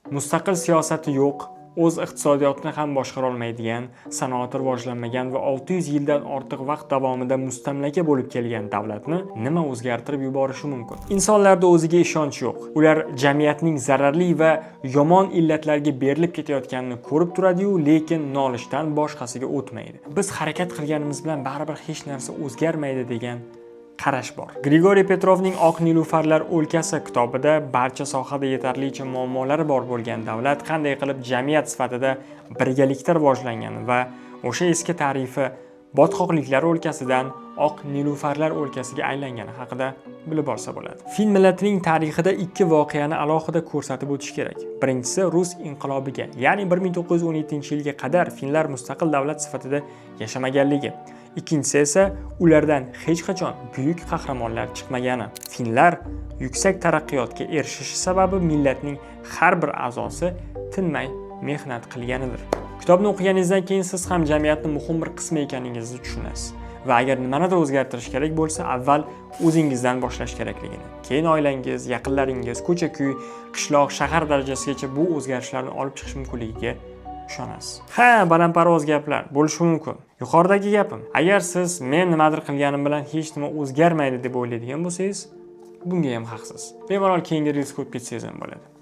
Mustaqil siyosati yo'q, o'z iqtisodiyotini ham boshqara olmaydigan, sanoati rivojlanmagan va 600 yildan ortiq vaqt davomida mustamlaka bo'lib kelgan davlatni nima o'zgartirib yuborishi mumkin? Insonlarda o'ziga ishonch yo'q. Ular jamiyatning zararli va yomon illatlarga berilib ketayotganini ko'rib turadi-yu, lekin nolishdan boshqasiga o'tmaydi. Biz harakat qilganimiz bilan baribir hech narsa o'zgarmaydi degan qarash bor. Grigoriy Petrovning Oq Nilufarlar o'lkasi kitobida barcha sohada yetarlicha muammolari bor bo'lgan davlat qanday qilib jamiyat sifatida birgalikda rivojlangan va o'sha eski tarifi botqoqliklar o'lkasidan Oq Nilufarlar o'lkasiga aylangani haqida bilib olsa bo'ladi. Fin millatining tarixida ikki voqeani alohida ko'rsatib o'tish kerak. Birinchisi Rus inqilobiga, ya'ni 1917-yilga qadar finlar mustaqil davlat sifatida yashamaganligi. Ikkinchisi esa ulardan hech qachon buyuk qahramonlar chiqmagani. Finlar yuksak taraqqiyotga erishishi sababi millatning har bir a'zosi tinmay mehnat qilganidir. Kitobni o'qiganingizdan keyin siz ham jamiyatning muhim bir qismi ekaningizni tushunasiz. Va agar nimanidir o'zgartirish kerak bo'lsa, avval o'zingizdan boshlash kerakligini. Keyin oilangiz, yaqinlaringiz, ko'cha-ko'y, qishloq, shahar darajasigacha bu o'zgarishlarni olib chiqish mumkinligiga ishonasiz. Ha, balandparvoz gaplar bo'lishi mumkin. Yuqoridagi gapim. Agar siz men nimadir qilganim bilan hech nima o'zgarmaydi deb o'ylaydigan bo'lsangiz, bunga ham haqsiz. Bemalol keyingi reels ko'rib ketsangiz ham bo'ladi.